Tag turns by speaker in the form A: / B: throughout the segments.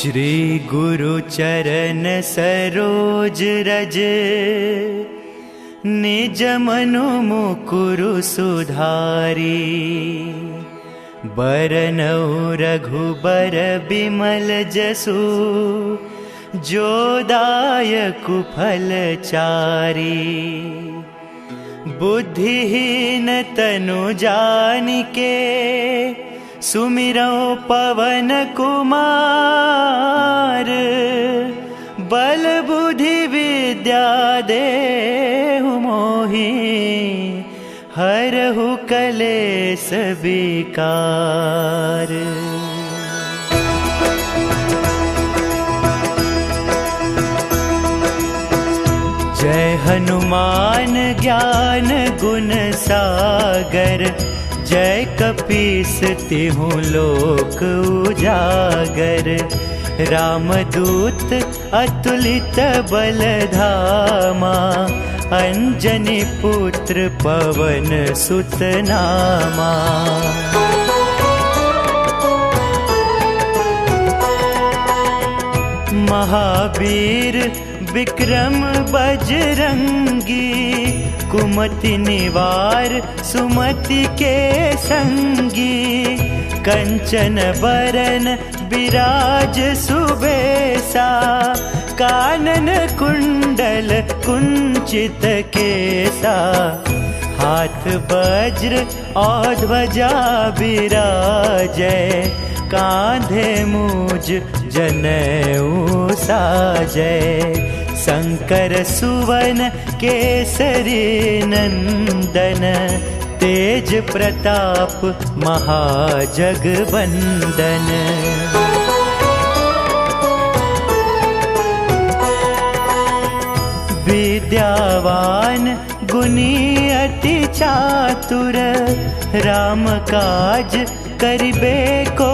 A: श्री गुरु चरण सरोज रज, निज मनु मुकुरु सुधारी। बरनउँ रघुबर बिमल जसु, जो दायकु फल चारी। बुद्धिहीन तनु जानिके, सुमिरौ पवन कुमार। बल बुद्धि विद्या देहु मोहि, हरहु कलेस विकार। जय हनुमान ज्ञान गुण सागर, जय कपीस तिहु लोक उजागर। रामदूत अतुलित बल धामा, अंजनी पुत्र पवन सुत नामा। महावीर विक्रम बजरंगी, कुमति निवार सुमति के संगी। कंचन बरन विराज सुबेसा, कानन कुंडल कुंचित केसा। हाथ वज्र और ध्वजा विराजै, कांधे मूज जनेऊ साजै। शंकर सुवन केसरी नंदन, तेज प्रताप महाजगवंदन। विद्यावान गुणी अति चातुर, राम काज करिबे को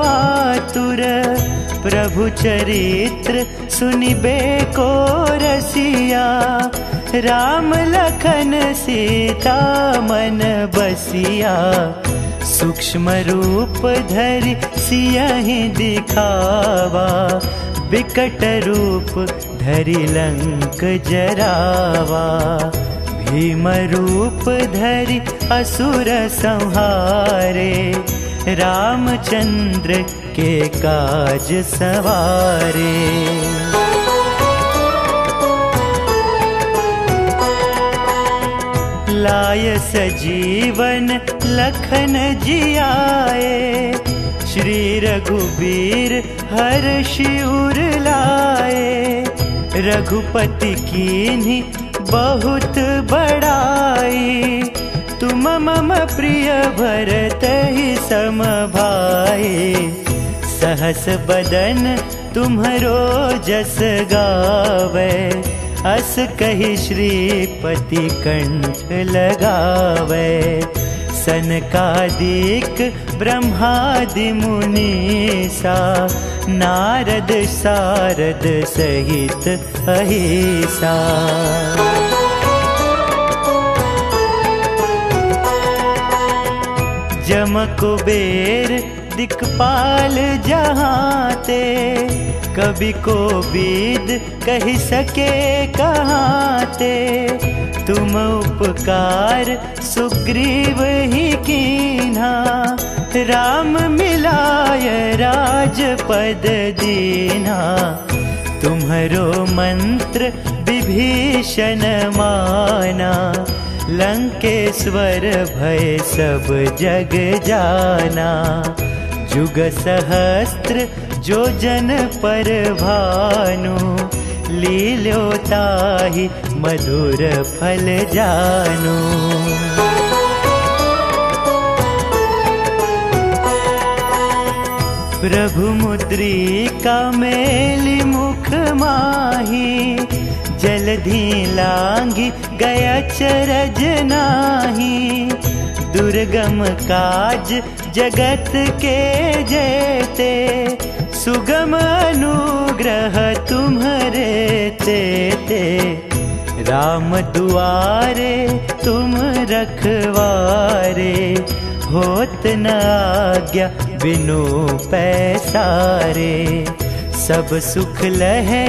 A: आतुर। प्रभु चरित्र सुनिबे को रसिया, राम लखन सीता मन बसिया। सूक्ष्म रूप धरि सियहि दिखावा, विकट रूप धरि लंक जरावा। भीम रूप धरि असुर संहारे, रामचंद्र के काज सवारे। लाय सजीवन लखन जियाए, श्री रघुबीर हर्षि उर लाए। रघुपति कीन्ही बहुत बड़ाई, तुम मम प्रिय भरतहि सम भाई। सहस बदन तुम्हरो जस गावे, अस कहि श्रीपति कंठ लगावे। सनकादिक ब्रह्मादि मुनीसा, नारद सारद सहित अहिसा। जम कुबेर दिक्पाल जहाँते, कवि कोविद कहि सके कहाँते। तुम उपकार सुग्रीव ही कीन्हा, राम मिलाय राजपद दीन्हा। तुम्हरो मंत्र विभीषण माना, लंकेश्वर भय सब जग जाना। जुग सहस्त्र जो जन पर भानु, लील्यो ताहि मधुर फल जानू। प्रभु मुद्रिका मेलि मुख माही, जलधि लांघि गया चरज नाही। दुर्गम काज जगत के जेते, सुगम अनुग्रह तुम्हरे तेते। राम दुआरे तुम रखवारे, होत न आज्ञा बिनु पैसारे। सब सुख लहे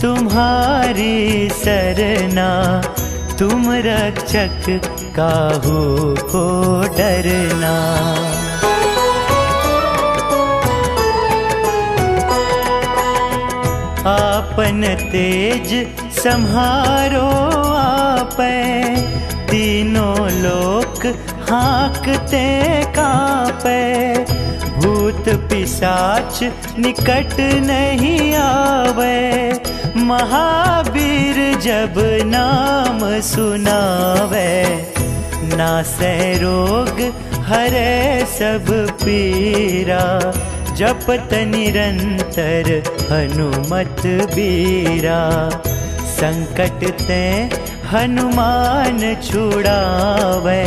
A: तुम्हारी सरना, तुम रक्षक काहू को डरना। आपन तेज सम्हारो आपे, तीनों लोक हाँकते कांपे। भूत पिशाच निकट नहीं आवे, महावीर जब नाम सुनावे। नासै रोग हरे सब पीरा, जपत निरंतर हनुमत बीरा। संकट ते हनुमान छुड़ावे,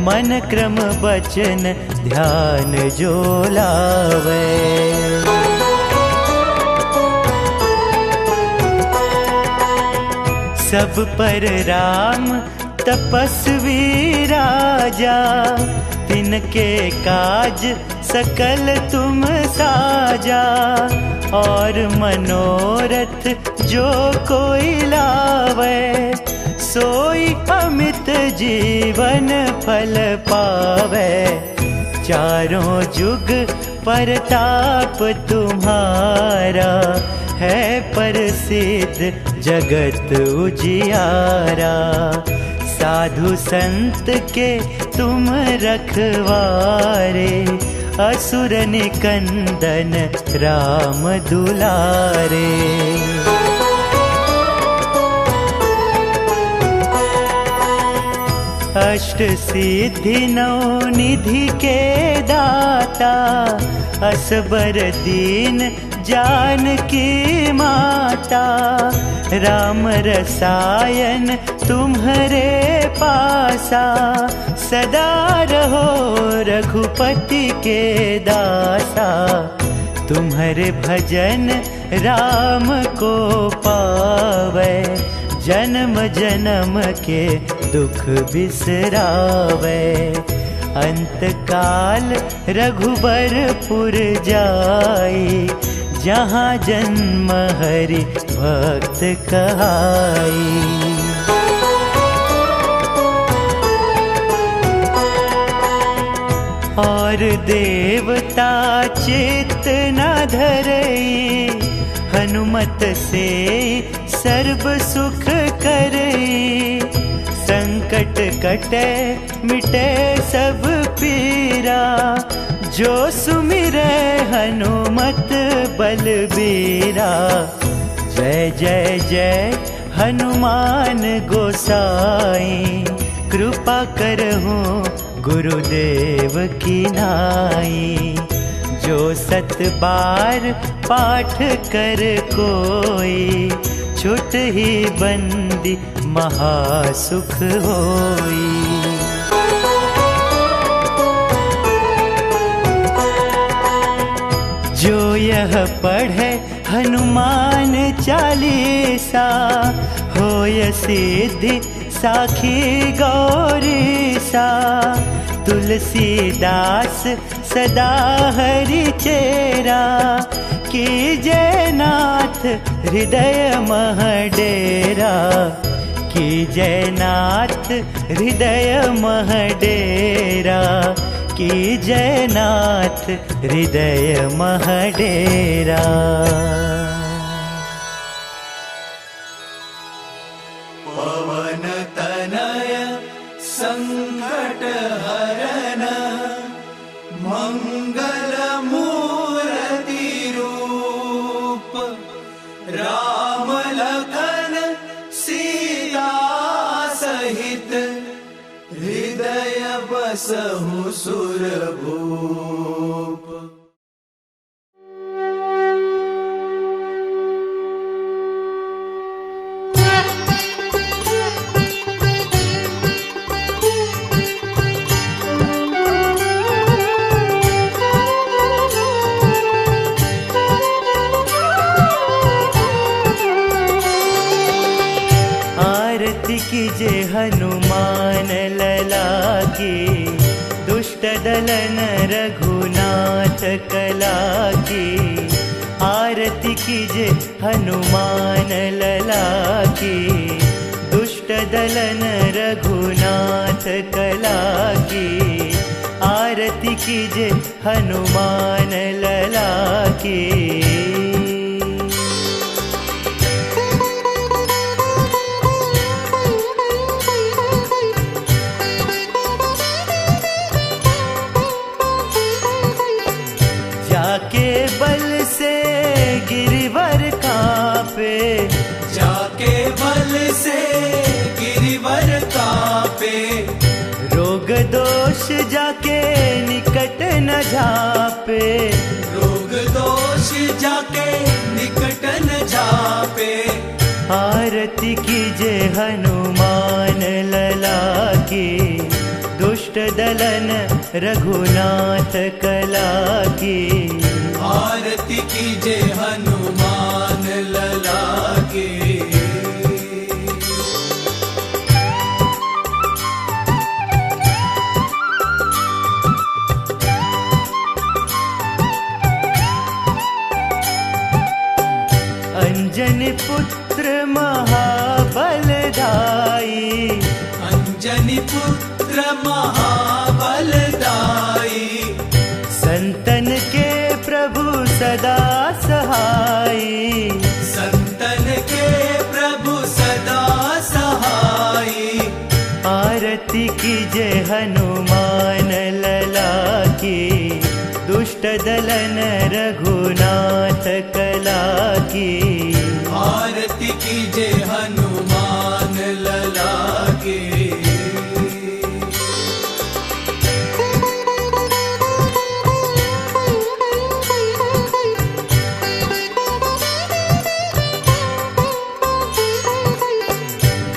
A: मन क्रम बचन ध्यान जो लावे। सब पर राम तपस्वी राजा, तिनके काज सकल तुम साजा। और मनोरथ जो कोई लावे, सोई अमित जीवन फल पावे। चारों जुग परताप तुम्हारा, है प्रसिद्ध जगत उजियारा। साधु संत के तुम रखवारे, असुर निकंदन राम दुलारे। अष्ट सिद्धि नौ निधि के दाता, असबर दीन जानकी माता। राम रसायन तुम्हारे पासा, सदा रहो रघुपति के दासा। तुम्हारे भजन राम को पावे, जन्म जन्म के दुख बिसरावे। अंत काल रघुबरपुर जाई, जहाँ जन्म हरि भक्त कहाई। और देवता चित्त न धरई, हनुमत से सर्व सुख करई। संकट कटे मिटे सब पीरा, जो सुमिरै हनुमत बलबीरा। जय जय जय हनुमान गोसाई, कृपा करहूँ गुरुदेव की नाई। जो 7 बार पाठ कर कोई, छुट ही बंदी महासुख होई। जो यह पढ़े हनुमान चालीसा, होय सिद्धि साखी गौरीसा। तुलसीदास सदा हरि चेरा, कीजय नाथ हृदय मह डेरा। कीजय नाथ हृदय मह डेरा, कीजय नाथ हृदय मह डेरा।
B: पवन तनय संकट हरन, मंगल मूर्ति रूप। राम लखन सीता सहित, हृदय बसहु सुरभूप।
A: कीजे हनुमान लला की, दुष्ट दलन रघुनाथ कला की। आरती कीजे हनुमान लला की, दुष्ट दलन रघुनाथ कला की। आरती कीजे हनुमान लला की। जाके बल से गिरिवर कांपे,
B: जाके बल से गिरिवर कांपे।
A: रोग दोष जाके निकट न झापे,
B: रोग दोष जाके निकट न झापे।
A: आरती कीजे हनुमान लला की, दुष्ट दलन रघुनाथ कला की।
B: आरती कीजे हनुमान लला की।
A: अंजनी पुत्र महाबलदाई,
B: अंजनी पुत्र महाबलदाई।
A: संतन के प्रभु सदा सहाई,
B: संतन के प्रभु सदा सहाई।
A: आरती कीजे हनुमान लला की, दुष्ट दलन रघुनाथ कला की।
B: आरती कीजे हनुमान लला की।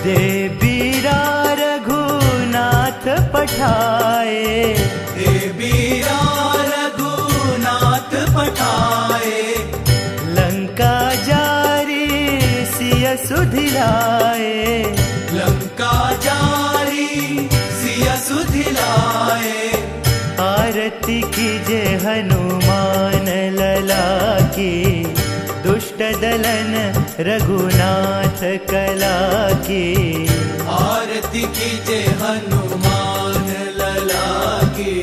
A: दे बीरा रघुनाथ पठाए,
B: दे बीरा रघुनाथ पठाए।
A: लंका जारी सिय सुधिलाए,
B: लंका जारी सिया सुधिलाए।
A: आरती कीजे हनुमान लला की, दुष्ट दलन रघुनाथ कला की।
B: आरती कीजे हनुमान लला की।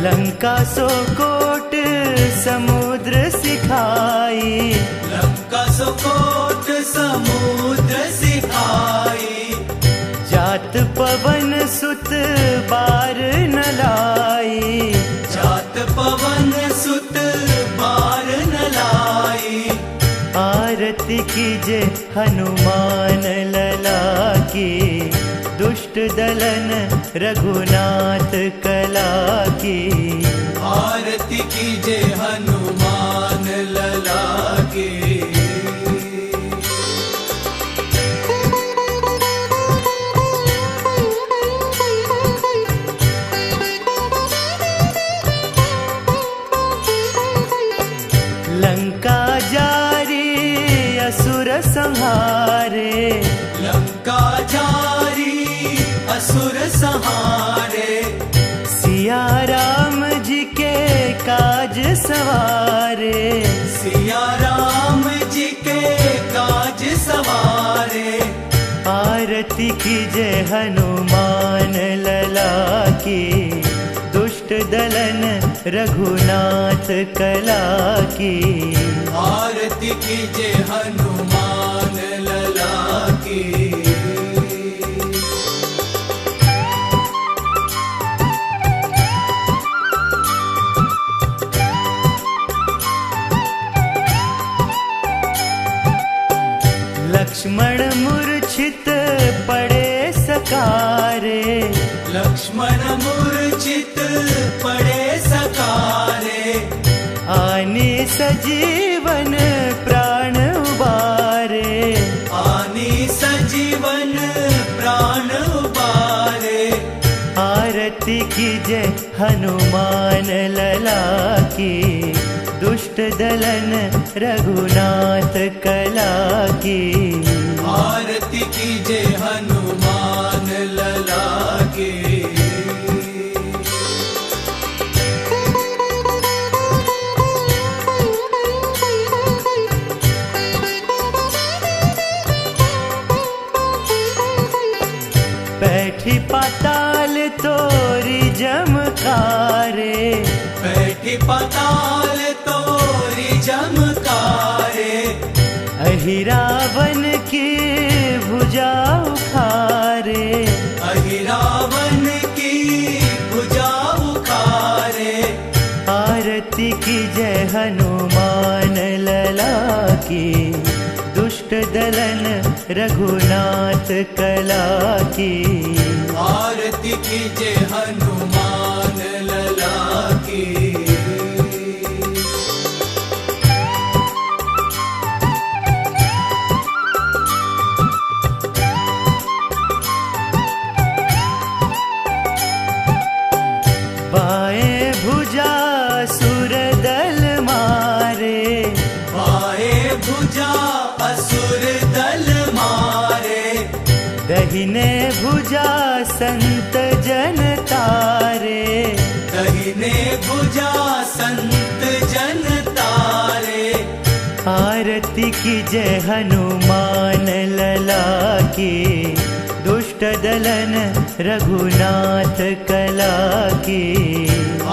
A: लंका सो कोट समुद्र सिखाई,
B: लंका सुकोट समुद्र सिखाई।
A: जात पवन सुत बार न लाई,
B: जात पवन सुत बार न लाई।
A: आरती कीजे हनुमान लला की, दुष्ट दलन रघुनाथ कला की।
B: आरती कीजे हनुमान लला की।
A: लंका जारी असुर संहारे,
B: लंका जारी असुर संहारे।
A: सिया राम जी के काज सवारे,
B: सिया राम जी के काज सवारे।
A: आरती कीजे हनुमान लला की, दुष्ट दलन रघुनाथ कला की।
B: आरती कीजे हनुमान लला की।
A: लक्ष्मण मूर्छित पड़े सकारे,
B: लक्ष्मण मूर्छित पड़े सकारे।
A: आनी सजीवन प्राण उबारे,
B: आनी सजीवन प्राण उबारे।
A: आरती कीजे हनुमान लला की, दुष्ट दलन रघुनाथ कला की।
B: आरती कीजे हनुमान लला की।
A: बैठी पाताल तोरी जमकारे,
B: बैठी पाताल तोरी जमकारे।
A: अहिरावन की भुजा उखारे,
B: अहिरावन की भुजा उखारे।
A: आरती की जय हनुमान लला की। दुष्ट दलन रघुनाथ कला की।
B: आरती कीजे हनुमान लला की।
A: बाएं भुजा सुर दल मारे,
B: बाएं भुजा असुर दल मारे।
A: दहिने भुजा संत जन तारे,
B: दहिने भुजा संत जन तारे।
A: आरती की जय हनुमान लला की। दुष्ट दलन रघुनाथ कला की।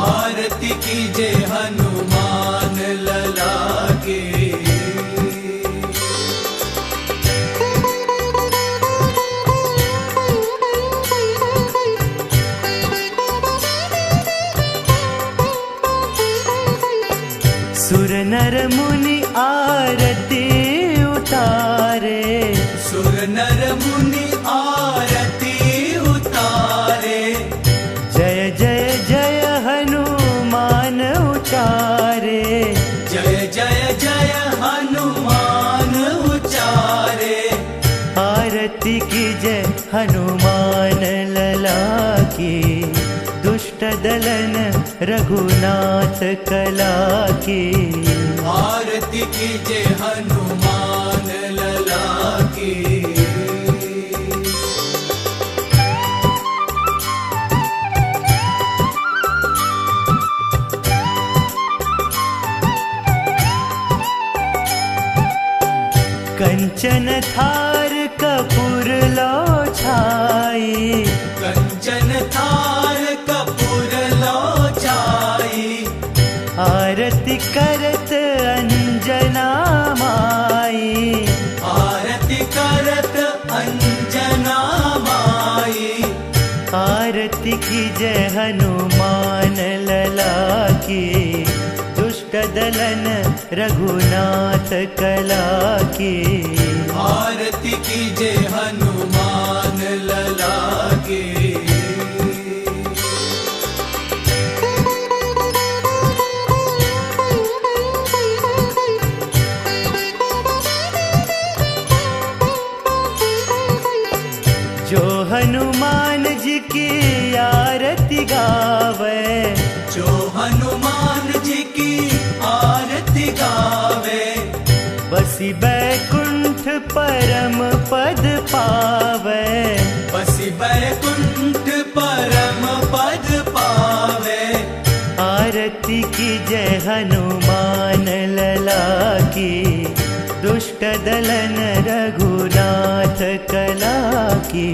B: आरती कीजे हनुमान लला की।
A: सुर नर मुनि आरती उतारे,
B: सुर नर मुनि आरती उतारे।
A: जय जय जय हनुमान उचारे,
B: जय जय जय हनुमान उचारे।
A: आरती की जय हनुमान लला की। दुष्ट दलन रघुनाथ कला की।
B: आरती कीजे हनुमान लला की।
A: कंचन थार कपूर लो छाई,
B: कंचन थार कपूर लो छाई।
A: आरती करत अंजना माई,
B: आरती करत अंजना माई।
A: आरती की जय हनुमान लला की। दुष्ट दलन रघुनाथ कला की।
B: आरती कीजे हनुमान लला की।
A: जो हनुमान जी की आरती गावे,
B: जो हनुमान जी की आरती गावे।
A: बसी बैकुंठ परम पद पावे,
B: बसी बैकुंठ परम पद पावे।
A: आरती की जय हनुमान लला की। दुष्ट दलन रघुनाथ कला की।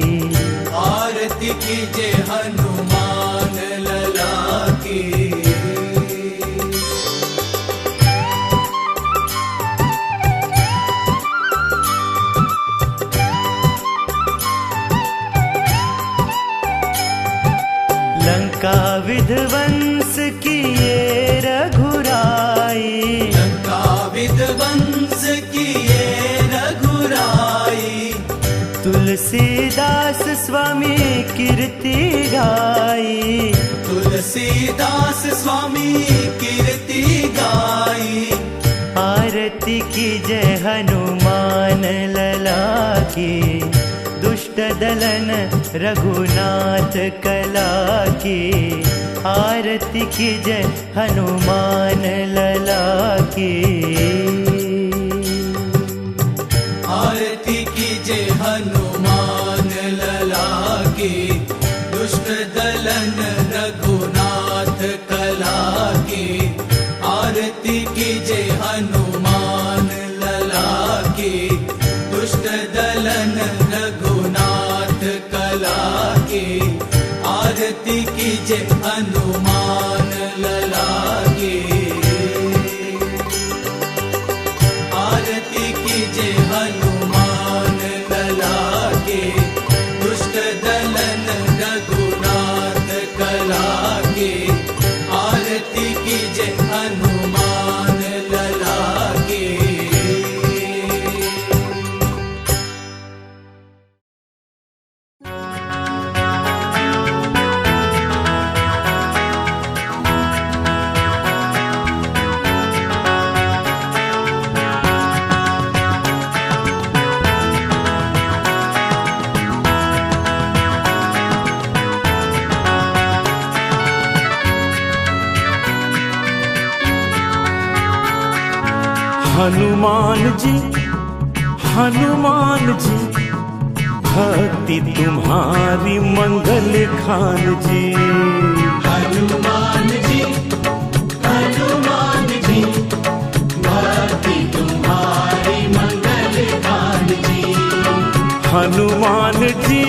B: आरती कीजे हनुमान लला की।
A: लंका विध्वंस किए रघुराई,
B: लंका विध्वंस किए रघुराई।
A: तुलसीदास स्वामी कीर्ति गाई,
B: तुलसीदास स्वामी कीर्ति गाई।
A: आरती की जय हनुमान लला की। दुष्ट दुष्ट दलन रघुनाथ कला की। आरती कीजय हनुमान लला की।
B: आरती कीजय हनुमान लला की। दुष्ट दलन रघुनाथ कला की। आरती कीजय हनुमान लला की। दुष्ट दलन रघुनाथ कला की। आरती कीजय हनुमान लला की। आरती कीजय हनुमान लला की। दुष्ट दलन रघुनाथ कला की। आरती कीजय हनुमान लला की।
C: हनुमान जी भक्ति तुम्हारी मंगल खान जी।
B: हनुमान जी भक्ति तुम्हारी मंगल खान जी।
C: हनुमान जी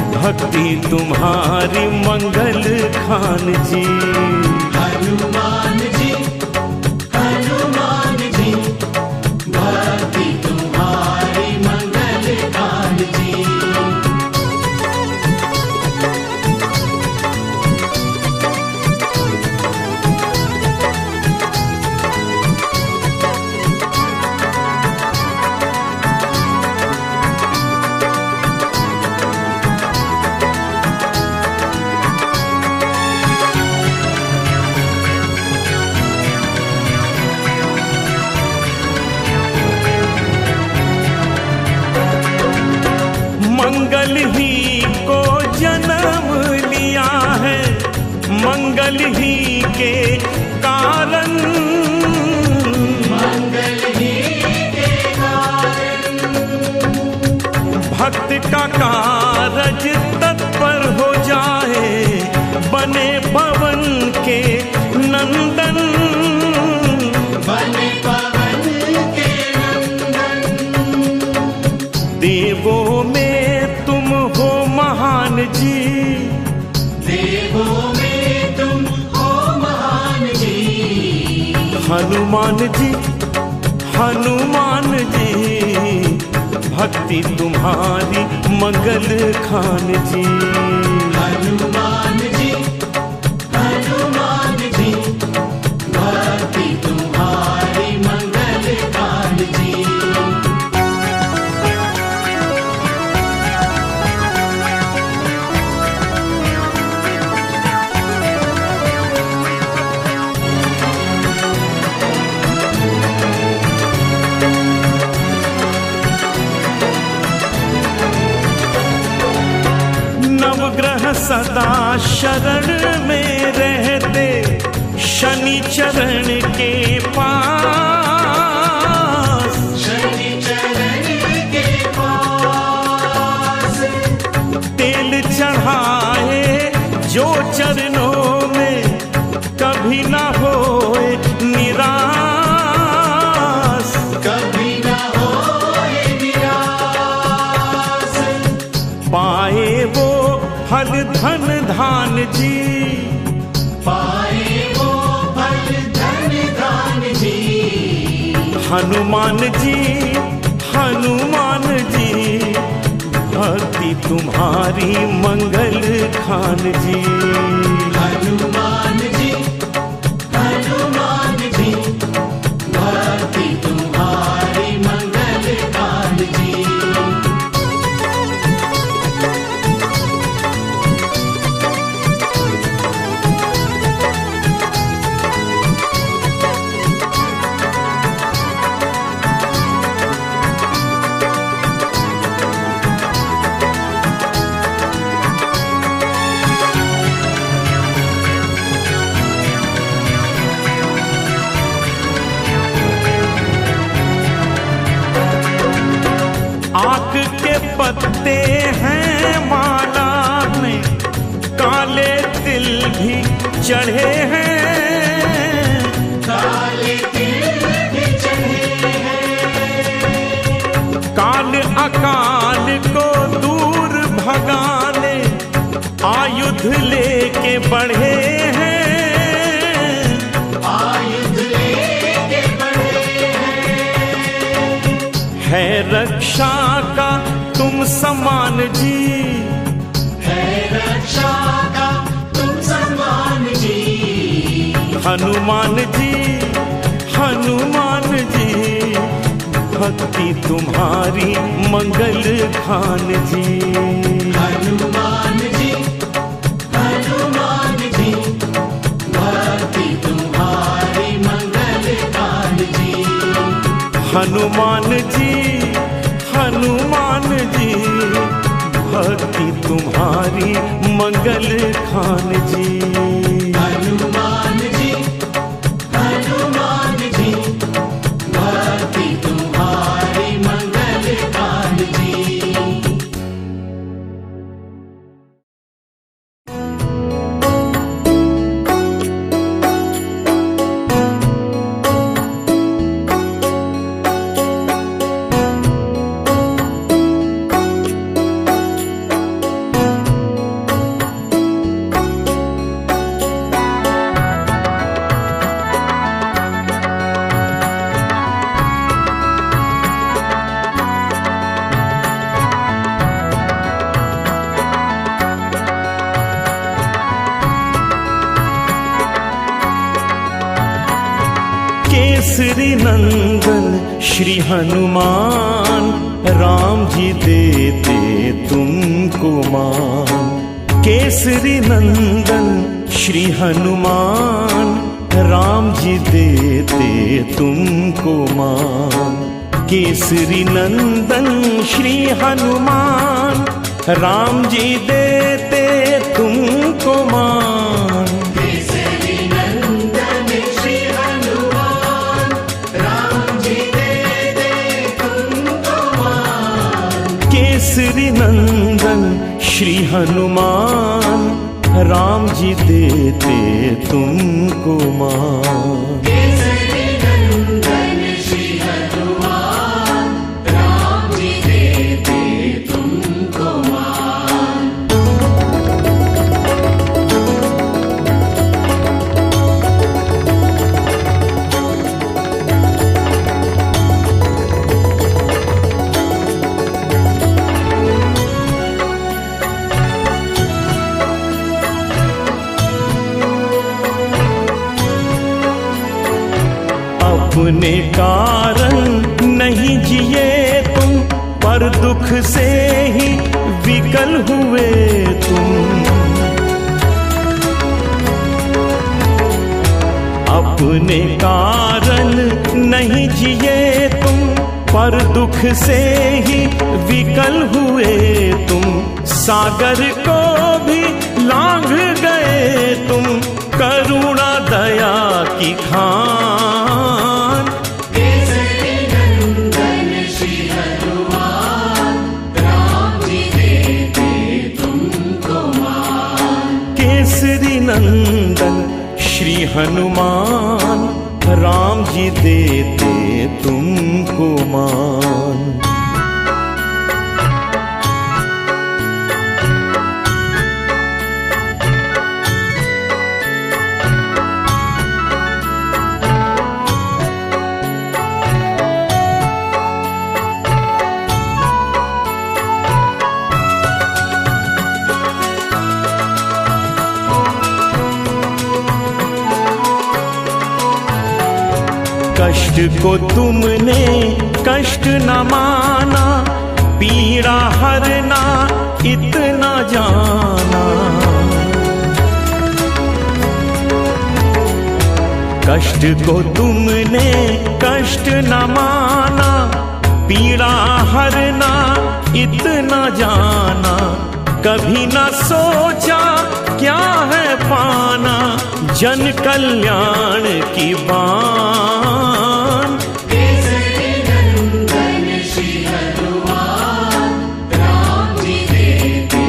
C: भक्ति तुम्हारी मंगल खान जी।
B: हनुमान जी भक्ति तुम्हारी मंगल खान जी।
C: मंगल ही को जन्म लिया है, मंगल ही के कारण।
B: मंगल ही के कारण।
C: भक्त का कारज तत्पर हो जाए, बने पवन के नंदन।
B: बने पवन के नंदन।
C: देवों में तुम हो महान जी।
B: देवों में तुम हो महान जी।
C: हनुमान जी भक्ति तुम्हारी मंगल खान जी।
B: हनुमान जी भक्ति तुम्हारी मंगल खान जी।
C: नवग्रह सदा शरण में रहते, शनि चरण के पास।
B: शनि चरण के पास।
C: तेल चढ़ाए जो चरणों में, कभी ना होए निराश।
B: कभी ना होए निराश।
C: पाए वो फल धन धान जी।
B: पाए वो फल धन धान जी।
C: हनुमान जी भक्ति तुम्हारी मंगल खान जी।
B: हनुमान जी भक्ति तुम्हारी मंगल खान जी।
C: चढ़े हैं,
B: काले तिलक चढ़े हैं।
C: काल अकाल को दूर भगाने आयुध लेके बढ़े हैं,
B: आयुध लेके बढ़े
C: है रक्षा का तुम समान जी,
B: है रक्षा का तुम समान जी।
C: हनुमान जी, हनुमान जी, भक्ति तुम्हारी मंगल खान जी।
B: हनुमान जी, हनुमान जी, भक्ति तुम्हारी मंगल कान जी।
C: हनुमान जी, हनुमान जी, भक्ति तुम्हारी मंगल खान जी।
B: हनुमान जी, हनुमान जी, भक्ति तुम्हारी मंगल कान जी।
C: केसरी नंदन श्री हनुमान, राम जी देते तुमको मान। केसरी नंदन श्री हनुमान, राम जी देते तुमको मान। केसरी नंदन श्री हनुमान, राम जी देते तुमको मान।
B: केसरी नंदन श्री हनुमान, राम जी देते तुमको मान।
C: केसरी नंदन श्री हनुमान, राम जी देते तुमको मान।
B: केसरी नंदन श्री हनुमान, राम जी देते तुमको मान।
C: अपने कारण नहीं जिए तुम, पर दुख से ही विकल हुए तुम। अपने कारण नहीं जिए तुम, पर दुख से ही विकल हुए तुम। सागर को भी लांघ गए तुम, करुणा दया की खान।
B: केसरी नंदन श्री हनुमान, राम जी देते तुमको मान।
C: केसरी नंदन श्री हनुमान, राम जी देते तुमको मान। कष्ट को तुमने कष्ट न माना, पीड़ा हरना इतना जाना। कष्ट को तुमने कष्ट न माना, पीड़ा हरना इतना जाना। कभी न सोचा क्या है पाना, जन कल्याण की बान।
B: केसरी नंदन श्री हनुमान, राम जी देते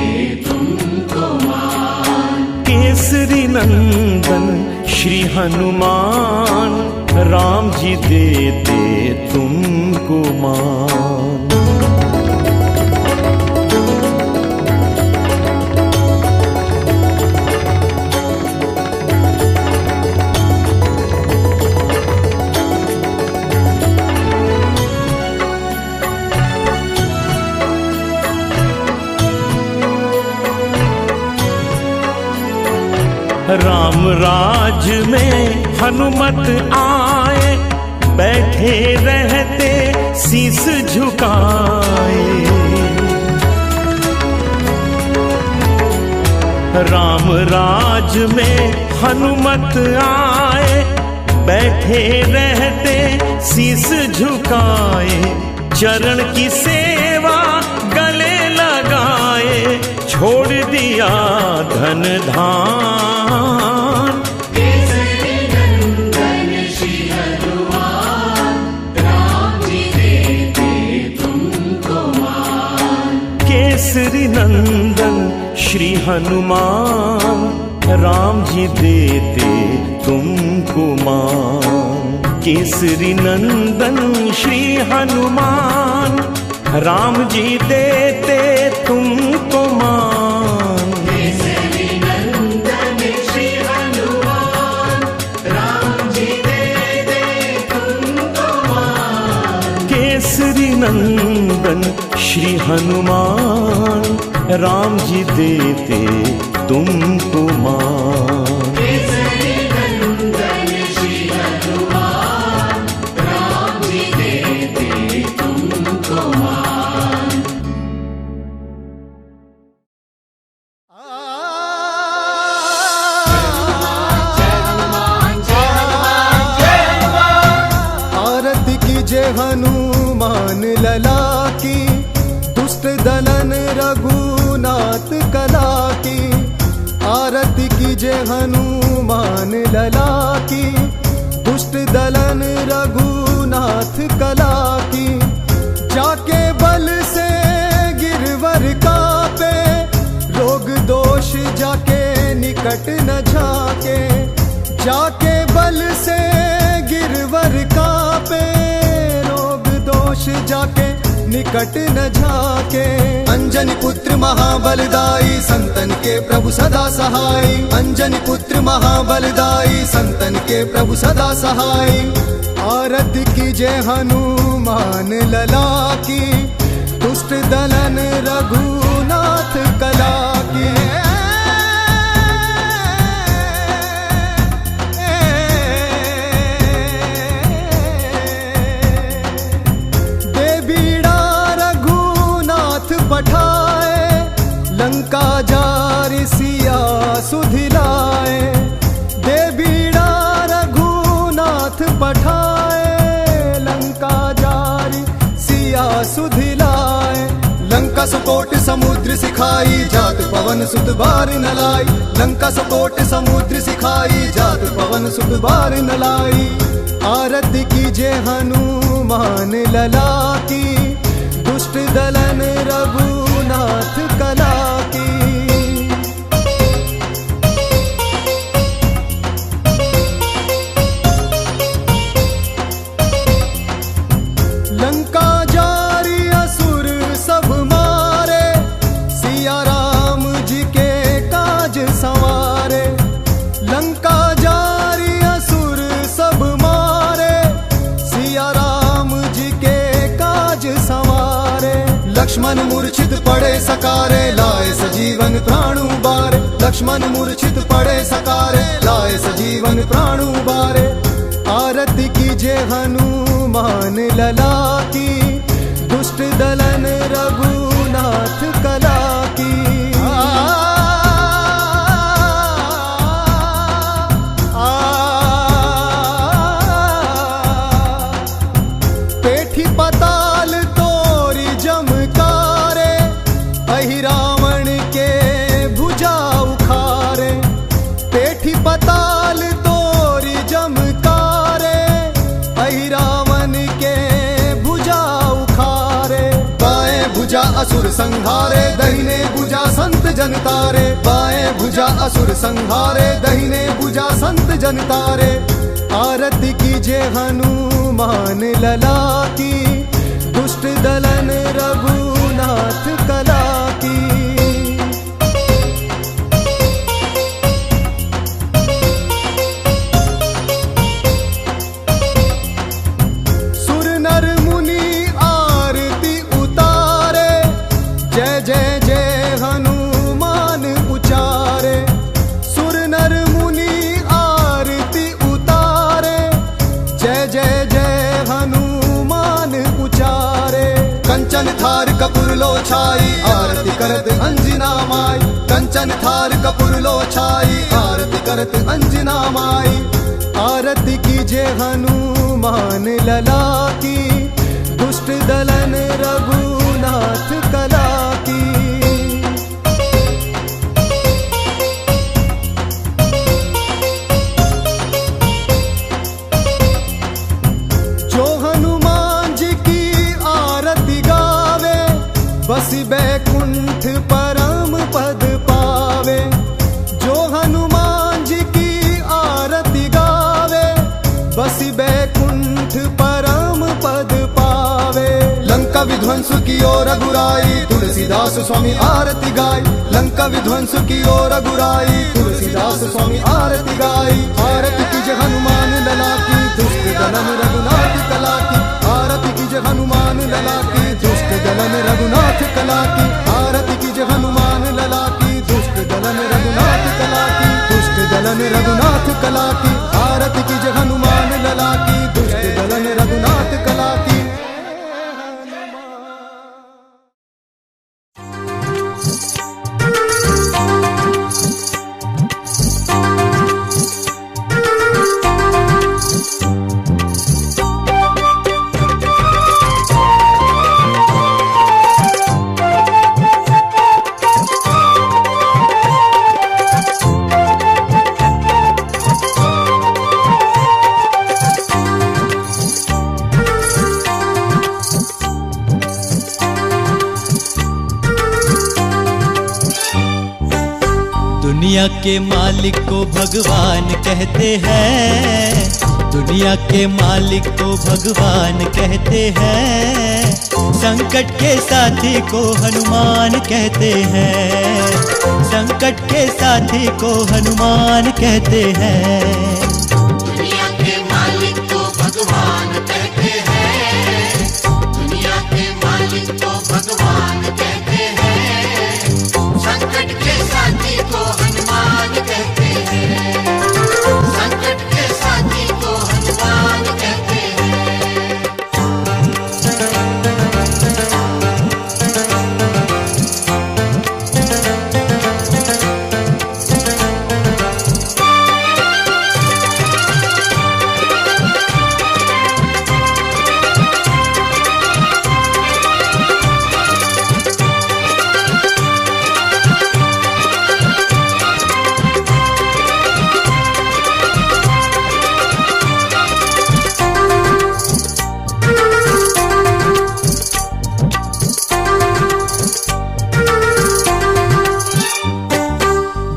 B: तुमको मान।
C: केसरी नंदन श्री हनुमान, राम जी देते तुमको मान। राम राज में हनुमत आए, बैठे रहते शीस झुकाए। राम राज में हनुमत आए, बैठे रहते शीस झुकाए। चरण की सेवा गले लगाए, छोड़ दिया धन धान।
B: केसरी नंदन श्री हनुमान, राम जी देते तुमको मान।
C: केसरी नंदन श्री हनुमान, राम जी देते तुमको मान। केसरी नंदन श्री हनुमान, राम जी देते तुमको मान।
B: केसरी नंदन श्री हनुमान, राम जी देते तुमको मान।
C: केसरी नंदन श्री हनुमान, राम जी देते तुमको मान।
B: केसरी नंदन श्री हनुमान, राम जी देते तुमको मान।
D: आरती कीजे हनुमान लला की, दुष्ट दलन रघुनाथ कला की। आरती कीजे हनुमान लला की, दुष्ट दलन रघुनाथ कला की। जाके बल से गिरवर कापे, रोग दोष जाके निकट न झाके। जाके बल से गिरवर कापे, रोग दोष जाके निकट न झाके। अंजनी पुत्र महाबलदाई, संतन के प्रभु सदा सहाय। अंजनी पुत्र महाबलदाई, संतन के प्रभु सदा सहाय। आरती कीजे हनुमान लला की, दुष्ट दलन रघुनाथ कला की। पठाए, लंका जारि सिया सुधिलाए। दे बीड़ा रघुनाथ पठाए, लंका जारि सिया सुधिलाए। लंका सुकोट समुद्र सिखाई, जात पवन सुत बार न लाई। लंका सुकोट समुद्र सिखाई, जात पवन सुत बार न लाई। आरती कीजे हनुमान लला की, दुष्ट दलन रघुनाथ कला की। लंका जारी असुर सब मारे, सिया राम जी के काज संवारे। लंका जारी असुर सब मारे, सिया राम जी के काज संवारे। लक्ष्मण मूर्छित पड़े सकारे, लाए सजीवन प्राणु बारे। लक्ष्मण मूर्छित पड़े सकारे, लाए सजीवन प्राणु बारे। आरती कीजे हनुमान लला की, दुष्ट दलन रघुनाथ कला की। पेठी पताल तोरी जमकारे, अहि रावण के भुजा उखारे। पेठी पताल तोरी जमकारे, अहि रावण के भुजा उखारे। बाएं भुजा असुर संहारे, दाहिने भुजा संत जन तारे। बाएं भुजा भुजा असुर संहारे, दहिने भुजा संत जन तारे। आरती कीजिए हनुमान लला की, दुष्ट दलन रघुनाथ कला की। सुर नर मुनि आरती उतारे, जय जय जय हनुमान उचारे। सुर नर मुनि आरती उतारे, जय जय जय हनुमान उचारे। कंचन थार कपूर लो छाई, आरती करत अंजना माई। कंचन थार कपूर लो छाई, आरती करत अंजना माई। आरती कीजिए हनुमान लला की, दुष्ट दलन रघुनाथ कला की। जो हनुमान जी की आरती गावे, बसी बैकुंठ परम पद पावे। जो हनुमान जी की आरती गावे, बसी बैकुंठ परम पद पावे। लंका विध्वंस की ओर रघुराई, तुलसीदास स्वामी आरती गाई। लंका विध्वंस की ओर रघुराई, तुलसीदास स्वामी आरती गाई। आरती कीजिए हनुमान लला की, दुष्ट दलन रघुनाथ कला की। आरती कीजिए हनुमान लला की, दुष्ट दलन रघुनाथ कला की। आरती कीजिए हनुमान लला की, दुष्ट दलन रघुनाथ कला की। दुष्ट दलन रघुनाथ कला की। आरती कीजिए हनुमान लला की, दुष्ट दलन रघुनाथ कला की।
A: दुनिया के मालिक को भगवान कहते हैं, दुनिया के मालिक को भगवान कहते हैं। संकट के साथी को हनुमान कहते हैं, संकट के साथी को हनुमान कहते हैं।
B: दुनिया के मालिक को भगवान कहते हैं, दुनिया के मालिक को भगवान कहते हैं। संकट के साथी को हनुमान कहते हैं, संकट के साथी को हनुमान कहते हैं।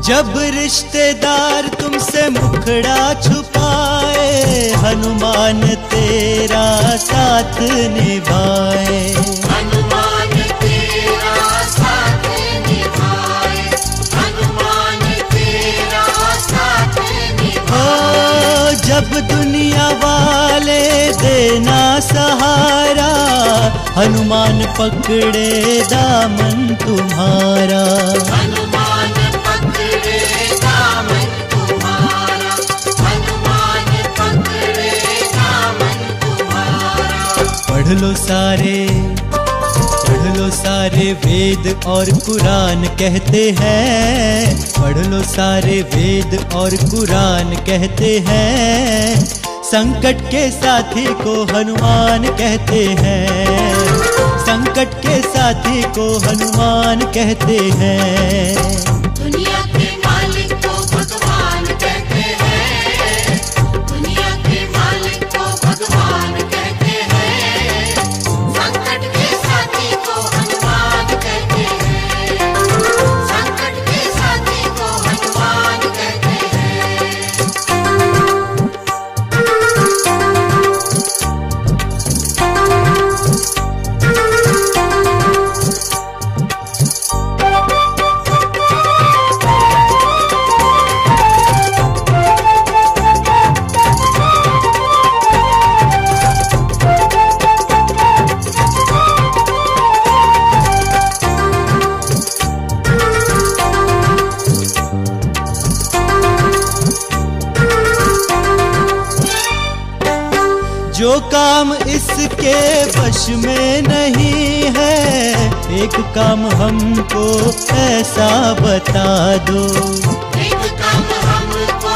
A: जब रिश्तेदार तुमसे मुखड़ा छुपाए, हनुमान तेरा साथ निभाए।
B: हनुमान तेरा साथ निभाए, हनुमान तेरा साथ निभाए।
A: जब दुनिया वाले देना सहारा, हनुमान पकड़े दामन तुम्हारा।
B: हनुमान पकड़े दामन तुम्हारा, हनुमान पकड़े दामन तुम्हारा।
A: पढ़ लो सारे वेद और कुरान कहते हैं, पढ़ लो सारे वेद और कुरान कहते हैं। संकट के साथी को हनुमान कहते हैं, संकट के साथी को हनुमान कहते हैं।
B: दुनिया के मालिक को भगवान कहते हैं, दुनिया के मालिक को भगवान कहते हैं। संकट के साथी को हनुमान कहते हैं, संकट के साथी को हनुमान
A: काम इसके वश में नहीं है, एक काम हमको ऐसा बता दो।
B: एक काम हमको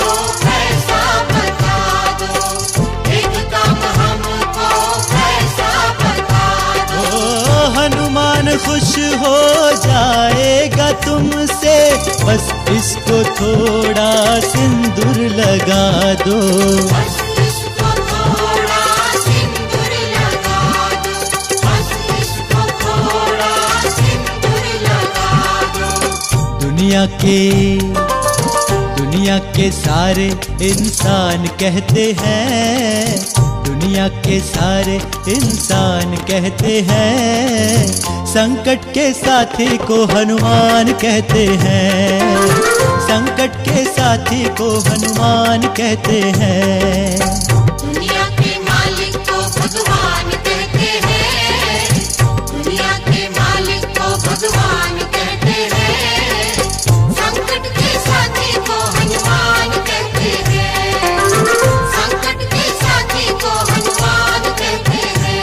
B: ऐसा बता दो, एक काम हमको ऐसा बता दो।
A: ओ हनुमान खुश हो जाएगा तुमसे, बस इसको थोड़ा सिंदूर लगा दो।
B: बस इसको थोड़ा सिंदूर लगा दो, बस इसको थोड़ा सिंदूर लगा दो।
A: दुनिया के सारे इंसान कहते हैं, दुनिया के सारे इंसान कहते हैं, संकट के साथी को हनुमान कहते हैं, संकट के साथी को हनुमान कहते हैं।
B: दुनिया के मालिक को भगवान कहते हैं, दुनिया के मालिक को भगवान कहते हैं, संकट के साथी को हनुमान कहते हैं, संकट के साथी को हनुमान कहते हैं।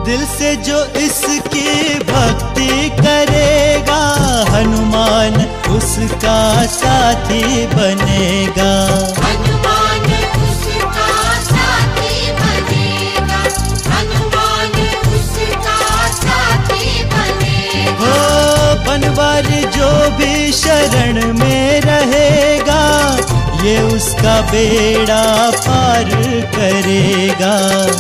A: दिल से जो इसकी भक्ति करेगा, हनुमान उसका साथी बनेगा।
B: हनुमान उसका साथी बनेगा, हनुमान उसका साथी बनेगा।
A: हो बनवारी जो भी शरण में रहेगा, ये उसका बेड़ा पार करेगा।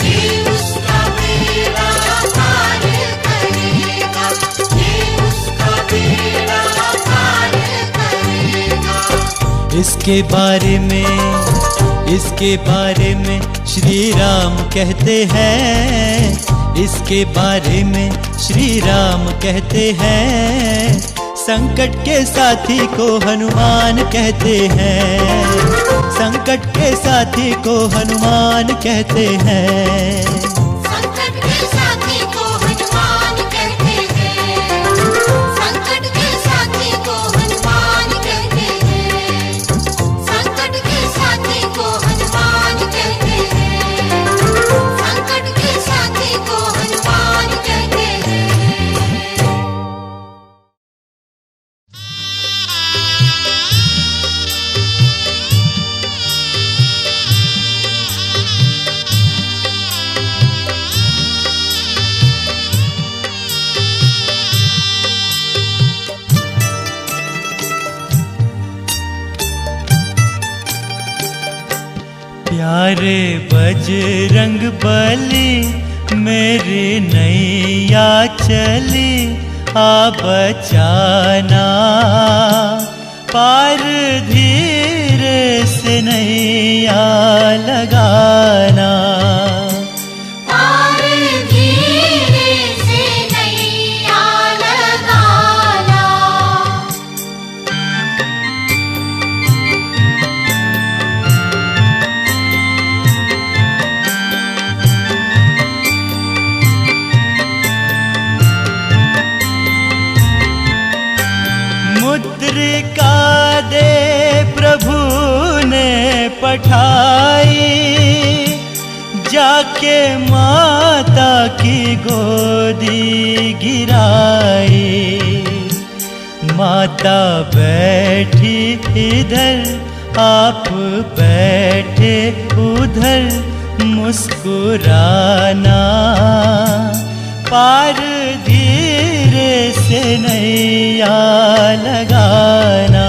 B: ये उसका बेड़ा पार करेगा, ये उसका बेड़ा पार करेगा।
A: इसके बारे में श्री राम कहते हैं, इसके बारे में श्री राम कहते हैं, संकट के साथी को हनुमान कहते हैं, संकट के साथी को हनुमान कहते हैं।
B: संकट के साथी को हनुमान कहते हैं, संकट के साथी को हनुमान कहते हैं, संकट के साथी को हनुमान कहते हैं, संकट के साथी को हनुमान कहते हैं।
A: प्यारे बजरंग बली, मेरी नैया चली, आ बचाना, पार धीरे से नैया लगाना।
B: पार धीरे से नैया लगाना।
A: मुद्रिका दे प्रभु ने पठाई, जाके माता की गोदी गिराई। माता बैठी इधर, आप बैठे उधर, मुस्कुराना, पार धीरे से नैया लगाना।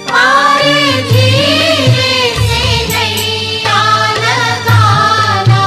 B: पार धीरे से नैया लगाना।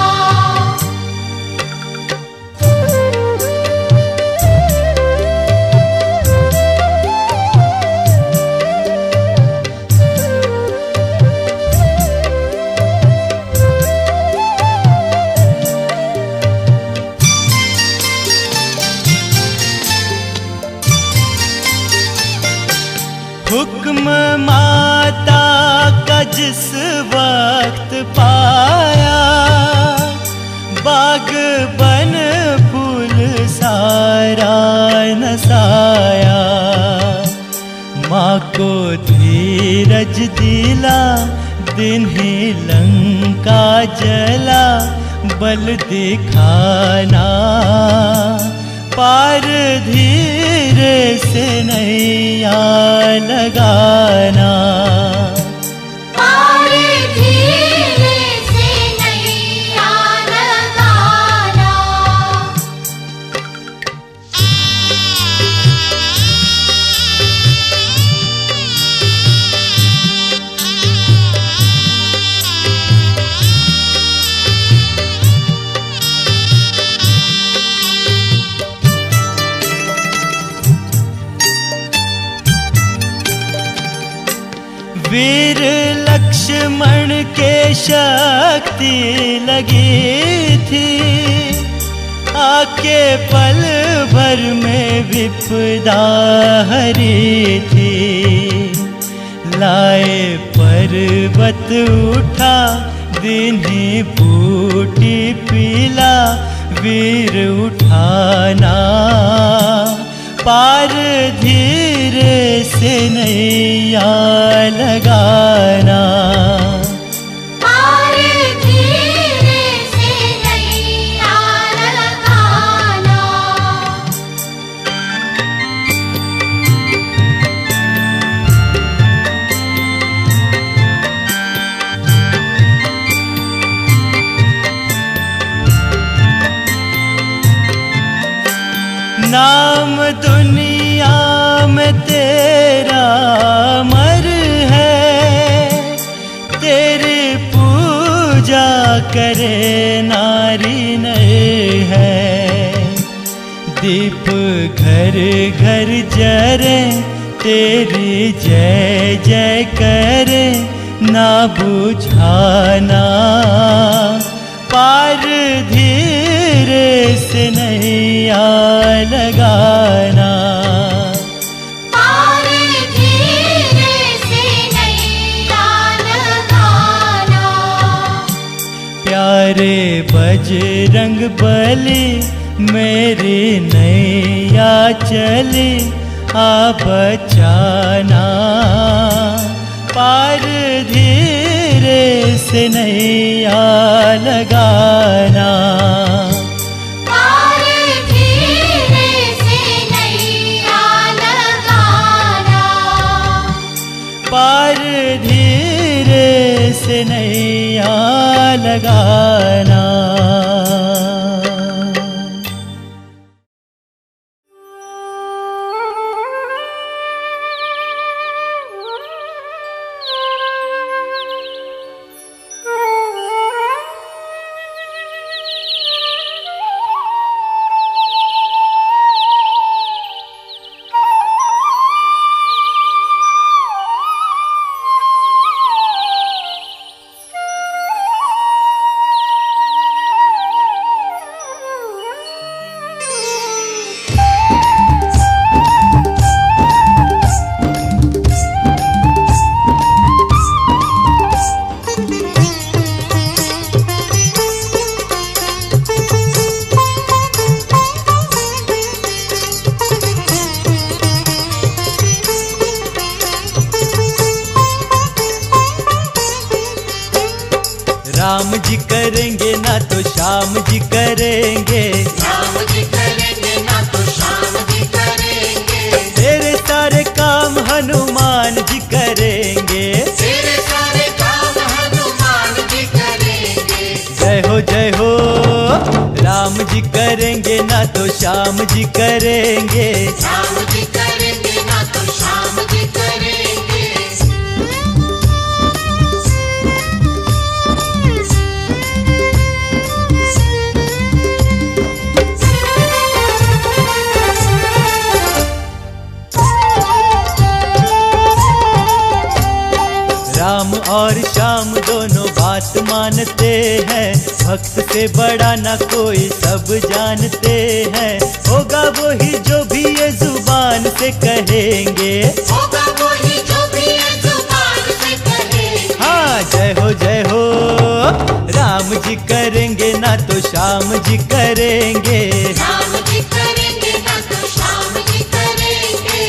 A: जिस वक्त पाया, बाग बन फूल सारा नसाया। माँ को धीरज दिला, दिन ही लंका जला, बल दिखाना। पार धीरे से नैया लगाना।
B: पार धीरे से नैया लगाना।
A: वीर लक्ष्मण के शक्ति लगी थी, आके पल भर में विपदा हरी थी। लाए पर्वत उठा, दिन्ही बूटी पीला, वीर उठाना। पार धीरे से नैया लगाना।
B: पार धीरे से नैया लगाना।
A: नाम दुनिया में तेरा अमर है, तेरी पूजा करे नारी नर है। दीप घर घर जरे, तेरी जय जय करे, ना बुझाना। पार धीरे से नैया लगाना।
B: पार धीरे से नैया लगाना।
A: प्यारे बजरंग बली, मेरी नैया चली, आ बचाना। पार धीरे से नैया लगाना।
B: पार धीरे से नैया लगाना।
A: पार धीरे से नैया लगाना। राम जी करेंगे ना तो श्याम जी करेंगे,
B: राम जी करेंगे ना तो श्याम जी करेंगे।
A: तेरे सारे काम हनुमान जी करेंगे।
B: तेरे सारे काम हनुमान जी करेंगे।
A: जय हो राम जी करेंगे ना तो श्याम जी करेंगे।
B: राम जी करेंगे ना तो श्याम जी करेंगे।
A: राम और श्याम दोनों बात मानते हैं, भक्त से बड़ा ना कोई सब जानते हैं। होगा वही जो भी ये जुबान से कहेंगे,
B: होगा वही जो भी ये जुबान से कहेंगे।
A: हाँ श्याम जी करेंगे।
B: राम जी करेंगे ना तो श्याम जी करेंगे।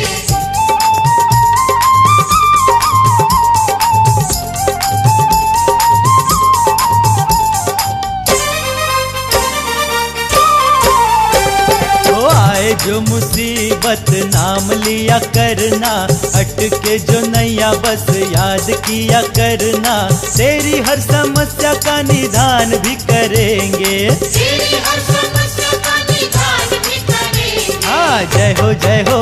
A: वो आए जो मुसीबत नाम लिया करना, अटके जो नैया बस याद किया करना, तेरी हर समस्या का निदान भी करेंगे।
B: तेरी हर समस्या का निदान भी करेंगे।
A: हाँ जय हो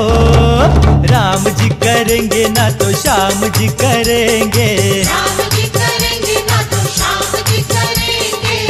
A: राम जी करेंगे ना तो श्याम जी करेंगे।
B: राम जी करेंगे ना तो श्याम जी करेंगे।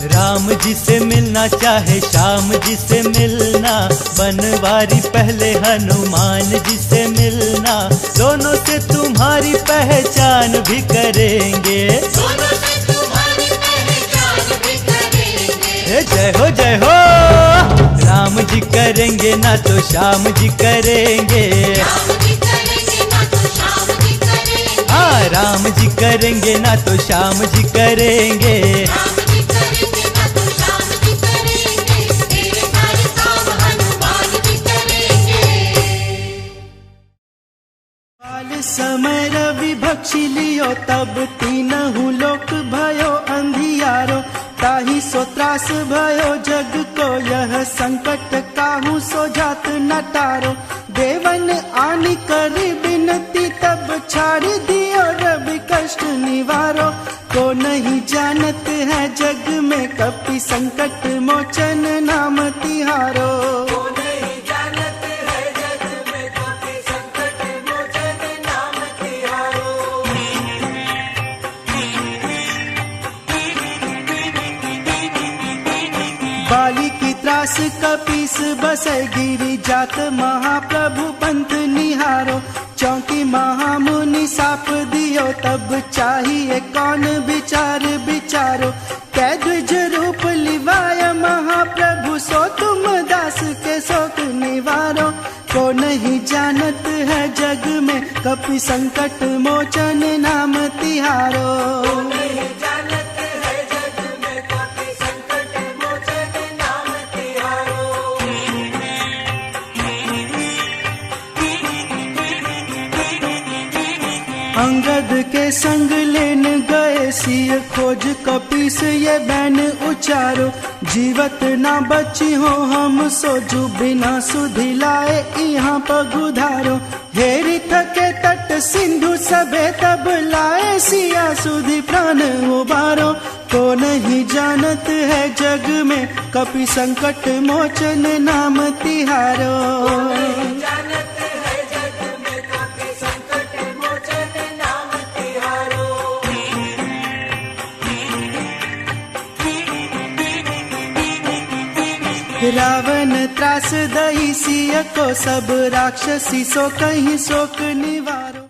A: राम जी से मिलना चाहे श्याम जी से मिलना, बनवारी पहले हनुमान जी से मिलना, दोनों से तुम्हारी पहचान भी करेंगे।
B: दोनों से तुम्हारी पहचान भी करेंगे।
A: जय हो राम जी करेंगे ना तो श्याम जी करेंगे।
B: राम जी करेंगे ना तो श्याम जी करेंगे।
A: हाँ राम जी करेंगे ना तो श्याम जी करेंगे।
B: राम जी करेंगे ना तो श्याम जी करेंगे। तेरे सारे काम हनुमान जी करेंगे।
E: काल समय रवि भक्षी लियो, तब तीनहु लोक भयो अंधियारो, ताहि सो त्रास भयो जग को, यह संकट काहू सो जात न टारो। देवन आनी करी बिनती, तब छाड़ दियो रवि कष्ट निवारो। को नहीं जानत है जग में, कपि संकट मोचन नाम तिहारो। बाली की त्रास कपीस बसे, गिरी जात महाप्रभु पंथ निहारो। चौकी महामुनि साप दियो, तब चाहिए कौन विचार विचारो। कैद्विज रूप लिवाय महाप्रभु, सो तुम दास के शोक निवारो। को नहीं जानत है जग में, कपि संकट मोचन नाम तिहारो। अंगद के संग लेन गए, सिय खोज कपीस ये बैन उचारो। जीवत ना बची हो हम सोजू, बिना सुधि लाए यहाँ पगुधारो। हेरी थके तट सिंधु सबे, तब लाए सिया सुधि प्राण उबारो। को नहीं जानत है जग में, कपि संकट मोचन नाम तिहारो। रावण त्रास दही सिय को, सब राक्षसी सो कहीं शोक निवारो।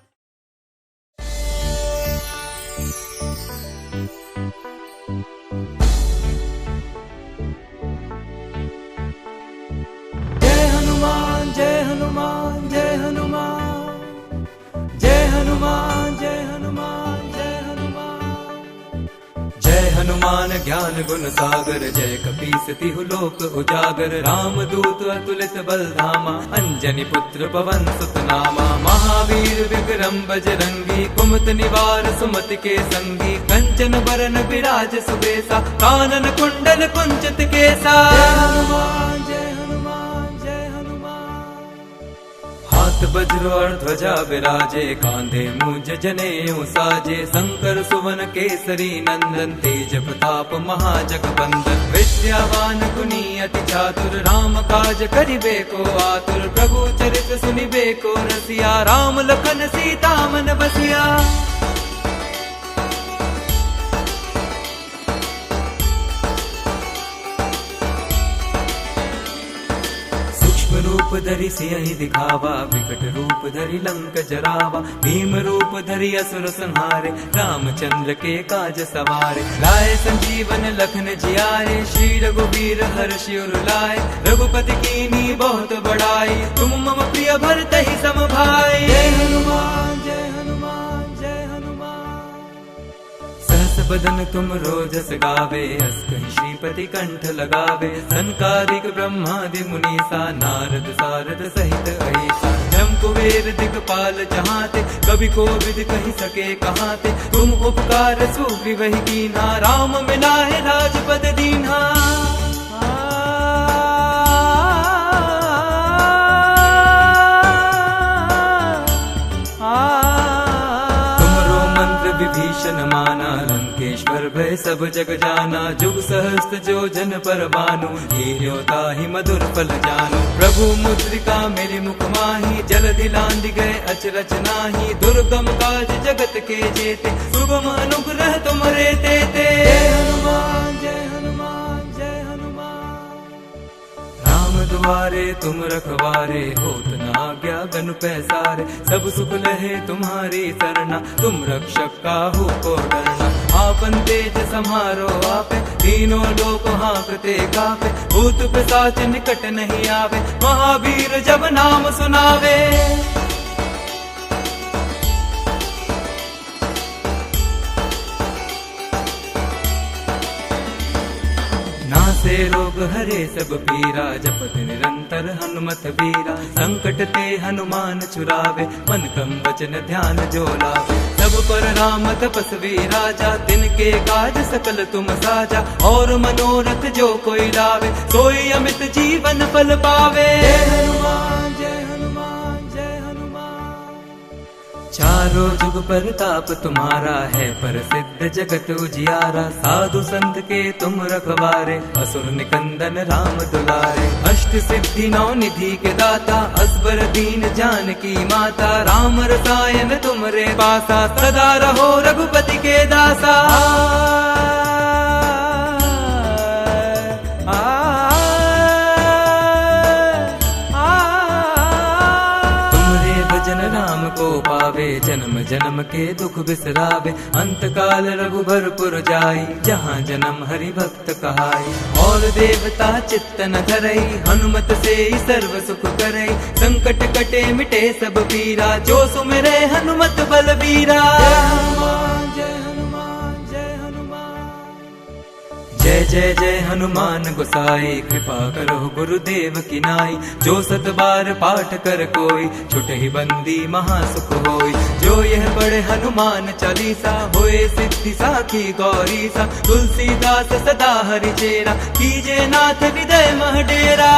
A: जय हनुमान जय हनुमान जय हनुमान, जय हनुमान जय हनुमान जय हनुमान। जय हनुमान ज्ञान गुण सागर, जय कपीस तिहु लोक उजागर। राम दूत अतुलित बल धामा, अंजनी पुत्र पवन सुत नामा। महावीर विक्रम बजरंगी, कुमत निवार सुमति के संगी। कंचन बरन विराज सुबेसा, कानन कुंडल कुंचित केसा। जय हनुमान जय हनुमान जय हनुमान। हाथ वज्र और ध्वजा विराजे, कांधे मूंज जनेऊ साजे। शंकर सुवन केसरी नंदन, तेज प्रताप महाजगबंदन। विद्यावान गुणी अति चातुर, राम काज करिबे को आतुर। प्रभु चरित सुनिबे को रसिया, राम लखन सीता मन बसिया। रूप
F: धरि सियहि दिखावा, विकट रूप धरि लंक जरावा। भीम रूप धरि असुर संहारे, रामचंद्र के काज सवारे। लाए संजीवन लखन जियाए, श्री रघुवीर हर्षि उर लाए। रघुपति कीन्ही बहुत बड़ाई, तुम मम प्रिय भरतहि सम भाई। जय हनुमान जय हनुमान जय हनुमान। सहस बदन तुम रोजस गावे, अस कहि श्रीपति कंठ लगावे। सनकादिक ब्रह्मादि मुनीसा, नारद सारद सहित अहिसा। जम कुबेर दिगपाल जहाते, कवि कोविद कहि सके कहाते। तुम उपकार सुग्रीवहि कीन्हा, राम मिलाए राजपद दीन्हा। विभीषण माना, लंकेश्वर भय सब जग जाना। जुग सहस्त्र जो जन पर भानु, लील्यो ताहि मधुर फल जानु। प्रभु मुद्रिका मेरि मुख माहि, जलधि लांघि गए अचरज नाहि। दुर्गम काज जगत के जेते, सुगम अनुग्रह तुम्हरे तेते। जय हनुमान जय हनुमान जय हनुमान। राम दुआरे तुम रखवारे, होत न आज्ञा गन पैसारे। सब सुख लहे तुम्हारी सरना, तुम रक्षक काहू को डरना। आपन तेज सम्हारो आपे, तीनों लोक हाँकते कापे। भूत पिशाच निकट नहीं आवे, महावीर जब नाम सुनावे। नासे रोग हरे सब पीरा, जपत निरंतर हनुमत वीरा। संकट ते हनुमान छुड़ावे, मन क्रम वचन ध्यान जो लावे। सब पर राम तपस्वी राजा, तिनके काज सकल तुम साजा। और मनोरथ जो कोई लावे, सोई अमित जीवन फल पावे। जय हनुमान जय हनुमान जय हनुमान। चारों जुग परताप तुम्हारा है, प्रसिद्ध जगत उजियारा। साधु संत के तुम रखवारे, असुर निकंदन राम दुलारे। अष्ट सिद्धि नौ निधि के दाता, असबर दीन जानकी माता। राम रसायन तुमरे पासा, सदा रहो रघुपति के दासा। जन राम को पावे, जन्म जन्म के दुख बिसरावे। अंत काल रघुबरपुर जाई, जहाँ जन्म हरि भक्त कहाई। और देवता चित्त न धरई, हनुमत से ही सर्व सुख करई। संकट कटे मिटे सब पीरा, जो सुमिरे हनुमत बलबीरा। जय जय जय हनुमान गोसाई, कृपा करो गुरुदेव की नाई। जो सत बार पाठ कर कोई, छुटहि बंदी महासुख होई। जो यह पढ़े हनुमान चालीसा, होए सिद्धि साखी गौरी सा। तुलसीदास सदा हरि चेरा, कीजे नाथ हृदय मह डेरा।